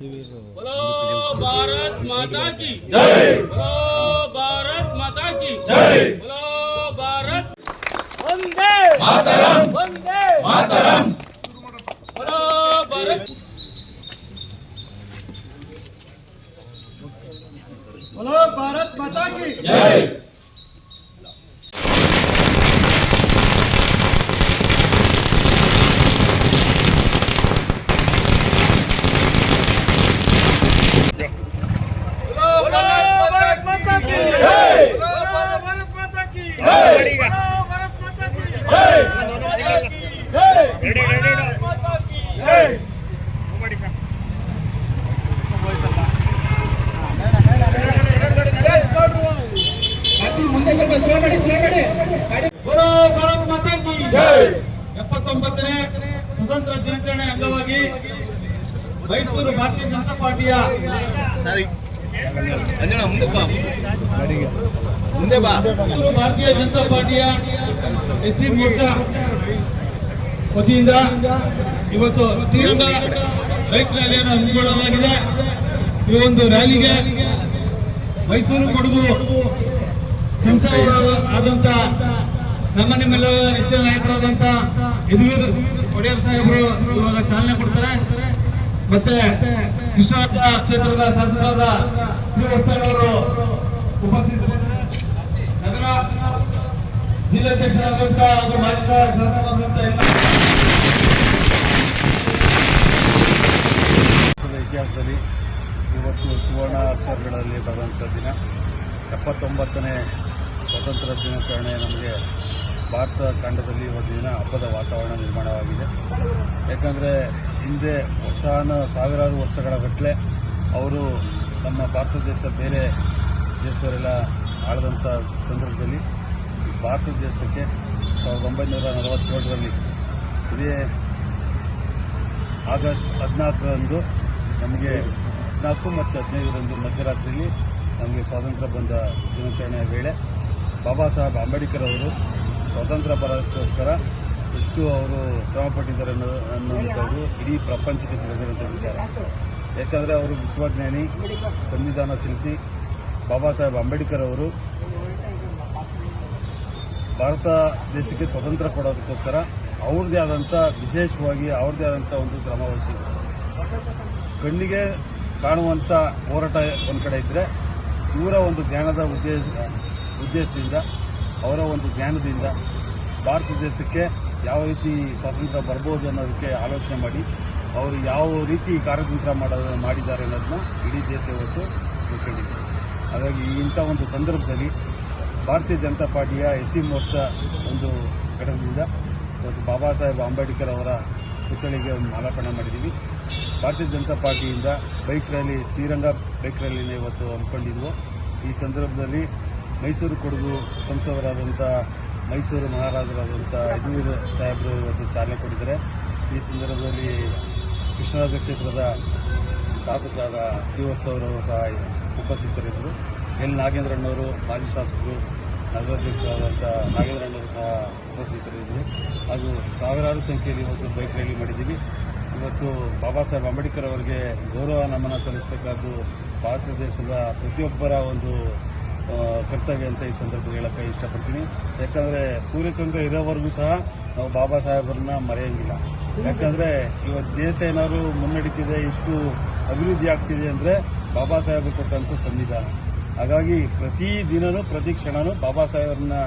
बोलो भारत माता की जय। बोलो भारत माता की जय। बोलो भारत वंदे मातरम वंदे मातरम। बोलो भारत बोलो भारत माता की जय। ಎಪ್ಪತ್ತೊಂಬತ್ತನೇ ಸ್ವತಂತ್ರ ದಿನಾಚರಣೆ ಅಂಗವಾಗಿ ಮೈಸೂರು ಭಾರತೀಯ ಜನತಾ ಪಾರ್ಟಿಯ ಮೈಸೂರು ಭಾರತೀಯ ಜನತಾ ಪಾರ್ಟಿಯ ಎಸ್ಸಿ ಮೋರ್ಚಾ ವತಿಯಿಂದ ಇವತ್ತು ಶ್ರೀರಂಗ ಬೈಕ್ ರ್ಯಾಲಿಯನ್ನು ಹಮ್ಮಿಕೊಳ್ಳಲಾಗಿದೆ. ಈ ಒಂದು ರ್ಯಾಲಿಗೆ ಮೈಸೂರು ಕೊಡಗು ಸಂಸದರಾದಂತ ನಮ್ಮ ನಿಮ್ಮೆಲ್ಲರ ನೆಚ್ಚಿನ ನಾಯಕರಾದಂತ ಯದುವೀರ್ ಒಡೆಯರ್ ಸಾಹೇಬರು ಇವಾಗ ಚಾಲನೆ ಕೊಡ್ತಾರೆ. ಮತ್ತೆ ಕೃಷ್ಣರಾಜ ಕ್ಷೇತ್ರದ ಶಾಸಕರಾದ ಶ್ರೀವತ್ಸವರು ಉಪಸ್ಥಿತರಿದ್ದಾರೆ. ನಗರ ಜಿಲ್ಲಾಧ್ಯಕ್ಷರಾದಂತ ಹಾಗೂ ಮಾಜಿ ಶಾಸಕರಾದಂತ ಇತಿಹಾಸದಲ್ಲಿ ಇವತ್ತು ಸುವರ್ಣ ಅಕ್ಷರಗಳಲ್ಲಿ ಬರುವಂಥ ದಿನ. 79ನೇ ಸ್ವಾತಂತ್ರ್ಯ ದಿನಾಚರಣೆ ನಮಗೆ ಭಾರತ ಖಂಡದಲ್ಲಿ ಇವತ್ತು ದಿನ ಹಬ್ಬದ ವಾತಾವರಣ ನಿರ್ಮಾಣವಾಗಿದೆ. ಯಾಕಂದರೆ ಹಿಂದೆ ಸಾವಿರಾರು ವರ್ಷಗಳ ಗಟ್ಟಲೆ ಅವರು ನಮ್ಮ ಭಾರತ ದೇಶ ಬೇರೆ ದೇಶವರೆಲ್ಲ ಆಳಿದಂಥ ಸಂದರ್ಭದಲ್ಲಿ ಭಾರತ ದೇಶಕ್ಕೆ 1947ರಲ್ಲಿ ಇದೇ ಆಗಸ್ಟ್ 14ರಂದು ನಮಗೆ 14 ಮತ್ತು 15ರಂದು ಮಧ್ಯರಾತ್ರಿಯಲ್ಲಿ ನಮಗೆ ಸ್ವಾತಂತ್ರ್ಯ ಬಂದ ದಿನಾಚರಣೆಯ ವೇಳೆ ಬಾಬಾ ಸಾಹೇಬ್ ಅಂಬೇಡ್ಕರ್ ಅವರು ಸ್ವಾತಂತ್ರ್ಯ ಬರೋಕ್ಕೋಸ್ಕರ ಎಷ್ಟು ಅವರು ಶ್ರಮಪಟ್ಟಿದ್ದಾರೆ ಅನ್ನುವಂಥದ್ದು ಇಡೀ ಪ್ರಪಂಚಕ್ಕೆ ತಿಳಿದಿರುವಂಥ ವಿಚಾರ. ಯಾಕಂದರೆ ಅವರು ವಿಶ್ವಜ್ಞಾನಿ, ಸಂವಿಧಾನ ಶಿಲ್ಪಿ ಬಾಬಾ ಸಾಹೇಬ್ ಅಂಬೇಡ್ಕರ್ ಅವರು ಭಾರತ ದೇಶಕ್ಕೆ ಸ್ವಾತಂತ್ರ್ಯ ಕೊಡೋದಕ್ಕೋಸ್ಕರ ಅವ್ರದ್ದೇ ಆದಂಥ ವಿಶೇಷವಾಗಿ ಅವ್ರದ್ದೇ ಆದಂಥ ಒಂದು ಶ್ರಮ ವಹಿಸಿದ್ರು. ಕಣ್ಣಿಗೆ ಕಾಣುವಂಥ ಹೋರಾಟ ಒಂದು ಕಡೆ ಇದ್ದರೆ, ಇವರ ಒಂದು ಜ್ಞಾನದ ಉದ್ದೇಶದಿಂದ ಅವರ ಒಂದು ಜ್ಞಾನದಿಂದ ಭಾರತ ದೇಶಕ್ಕೆ ಯಾವ ರೀತಿ ಸ್ವಾತಂತ್ರ್ಯ ಬರ್ಬೋದು ಅನ್ನೋದಕ್ಕೆ ಆಲೋಚನೆ ಮಾಡಿ ಅವರು ಯಾವ ರೀತಿ ಕಾರ್ಯತಂತ್ರ ಮಾಡಿದ್ದಾರೆ ಅನ್ನೋದನ್ನ ಇಡೀ ದೇಶ ಇವತ್ತು ತಿಳ್ಕೊಂಡಿದೆ. ಹಾಗಾಗಿ ಇಂಥ ಒಂದು ಸಂದರ್ಭದಲ್ಲಿ ಭಾರತೀಯ ಜನತಾ ಪಾರ್ಟಿಯ ಎಸ್ಸಿ ಮೋರ್ಚಾ ಒಂದು ಘಟಕದಿಂದ ಇವತ್ತು ಬಾಬಾ ಸಾಹೇಬ್ ಅಂಬೇಡ್ಕರ್ ಅವರ ಪುತ್ಥಳಿಗೆ ಒಂದು ಮಾಲಾರ್ಪಣೆ ಮಾಡಿದ್ದೀವಿ. ಭಾರತೀಯ ಜನತಾ ಪಾರ್ಟಿಯಿಂದ ಬೈಕ್ ರ್ಯಾಲಿ, ಶ್ರೀರಂಗ ಬೈಕ್ ರ್ಯಾಲಿನ ಇವತ್ತು ಹಮ್ಮಿಕೊಂಡಿದ್ವು. ಈ ಸಂದರ್ಭದಲ್ಲಿ ಮೈಸೂರು ಕೊಡಗು ಸಂಸದರಾದಂಥ ಮೈಸೂರು ಮಹಾರಾಜರಾದಂಥ ಯದುವೀರ್ ಸಾಹೇಬರು ಇವತ್ತು ಚಾಲನೆ ಕೊಟ್ಟಿದ್ದಾರೆ. ಈ ಸಂದರ್ಭದಲ್ಲಿ ಕೃಷ್ಣರಾಜ ಕ್ಷೇತ್ರದ ಶಾಸಕರಾದ ಶ್ರೀವತ್ಸವರು ಸಹ ಉಪಸ್ಥಿತರಿದ್ದರು. ಎಲ್ ನಾಗೇಂದ್ರಣ್ಣವರು ಮಾಜಿ ಶಾಸಕರು, ನಗರಾಧ್ಯಕ್ಷರಾದಂಥ ನಾಗೇಂದ್ರಣ್ಣವರು ಸಹ ಉಪಸ್ಥಿತರಿದ್ದರು. ಹಾಗೂ ಸಾವಿರಾರು ಸಂಖ್ಯೆಯಲ್ಲಿ ಇವತ್ತು ಬೈಕ್ ರ್ಯಾಲಿ ಮಾಡಿದ್ದೀವಿ. ಇವತ್ತು ಬಾಬಾ ಸಾಹೇಬ್ ಅಂಬೇಡ್ಕರ್ ಅವರಿಗೆ ಗೌರವ ನಮನ ಸಲ್ಲಿಸಬೇಕಾದ್ದು ಭಾರತ ದೇಶದ ಪ್ರತಿಯೊಬ್ಬರ ಒಂದು ಕರ್ತವ್ಯ ಅಂತ ಈ ಸಂದರ್ಭದಲ್ಲಿ ಹೇಳಕ್ಕೆ ಇಷ್ಟಪಡ್ತೀನಿ. ಯಾಕಂದರೆ ಸೂರ್ಯಚಂದ್ರ ಇರೋವರೆಗೂ ಸಹ ನಾವು ಬಾಬಾ ಸಾಹೇಬರನ್ನ ಮರೆಯಂಗಿಲ್ಲ. ಯಾಕಂದರೆ ಇವತ್ತು ದೇಶ ಏನಾದ್ರು ಮುನ್ನಡೀತಿದೆ, ಇಷ್ಟು ಅಭಿವೃದ್ಧಿ ಆಗ್ತಿದೆ ಅಂದರೆ ಬಾಬಾ ಸಾಹೇಬರು ಕೊಟ್ಟಂಥ ಸಂವಿಧಾನ. ಹಾಗಾಗಿ ಪ್ರತಿ ದಿನನೂ ಪ್ರತಿ ಕ್ಷಣನೂ ಬಾಬಾ ಸಾಹೇಬರನ್ನ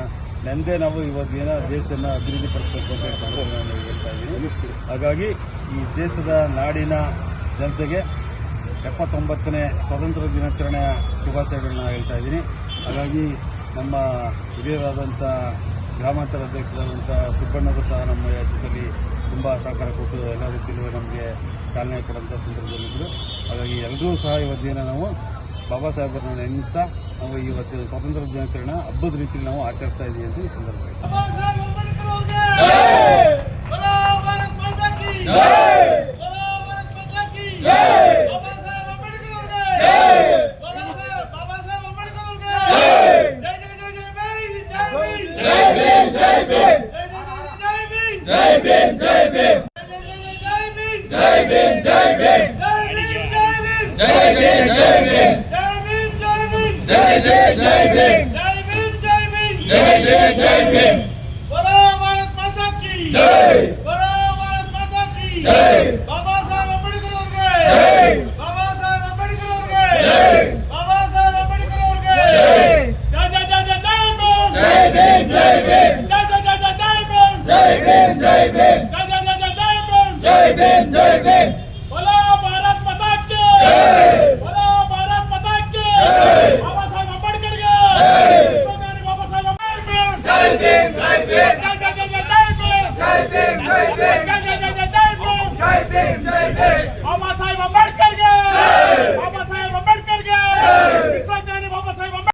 ನೆಂದೇ ನಾವು ಇವತ್ತು ಏನೋ ದೇಶನ ಅಭಿವೃದ್ಧಿ ಪಡಿಸಬೇಕು ಅಂತ ಸಂದರ್ಭ ನಾನು ಹೇಳ್ತಾ ಇದ್ದೀನಿ. ಹಾಗಾಗಿ ಈ ದೇಶದ ನಾಡಿನ ಜನತೆಗೆ 79ನೇ ಸ್ವಾತಂತ್ರ್ಯ ದಿನಾಚರಣೆಯ ಶುಭಾಶಯಗಳನ್ನ ಹೇಳ್ತಾ ಇದ್ದೀನಿ. ಹಾಗಾಗಿ ನಮ್ಮ ಹಿರಿಯರಾದಂಥ ಗ್ರಾಮಾಂತರ ಅಧ್ಯಕ್ಷರಾದಂಥ ಸುಬ್ಬಣ್ಣವರು ಸಹ ನಮ್ಮ ಜೊತೆಯಲ್ಲಿ ತುಂಬ ಸಹಕಾರ ಕೊಟ್ಟು ಎಲ್ಲ ರೀತಿಯಲ್ಲೂ ನಮಗೆ ಚಾಲನೆ ಕೊಡುವಂಥ ಸಂದರ್ಭದಲ್ಲಿದ್ದರು. ಹಾಗಾಗಿ ಎಲ್ಲರೂ ಸಹ ಇವತ್ತಿನ ನಾವು ಬಾಬಾ ಸಾಹೇಬರನ್ನ ನೆನೆಯುತ್ತಾ ನಾವು ಇವತ್ತು ಸ್ವಾತಂತ್ರ್ಯ ದಿನಾಚರಣೆ ಹಬ್ಬದ ರೀತಿಯಲ್ಲಿ ನಾವು ಆಚರಿಸ್ತಾ ಇದ್ದೀವಿ ಅಂತ ಈ ಸಂದರ್ಭದಲ್ಲಿ जय भीम जय भीम जय भीम जय भीम जय भीम जय भीम जय जय जय भीम जय भीम जय भीम जय जय जय भीम जय भीम जय भीम जय जय जय भीम बोलो भारत माता की जय बोलो भारत माता की जय बाबा साहेब अंबेडकर ಅವ್ರಿಗೆ जय बाबा साहेब अंबेडकर ಅವ್ರಿಗೆ जय बाबा साहेब अंबेडकर ಅವ್ರಿಗೆ जय जय जय जय जय जय भीम जय भीम जय भीम जय जय जय जय जय भीम जय भीम जय भीम जय जय जय जय जय भीम जय भीम जय भीम बोलो भारत माता की जय बोलो भारत माता की जय बाबा साहेब अंबेडकर ಗೆ जय विश्वज्ञानी बाबा साहेब अंबेडकर जय भीम जय भीम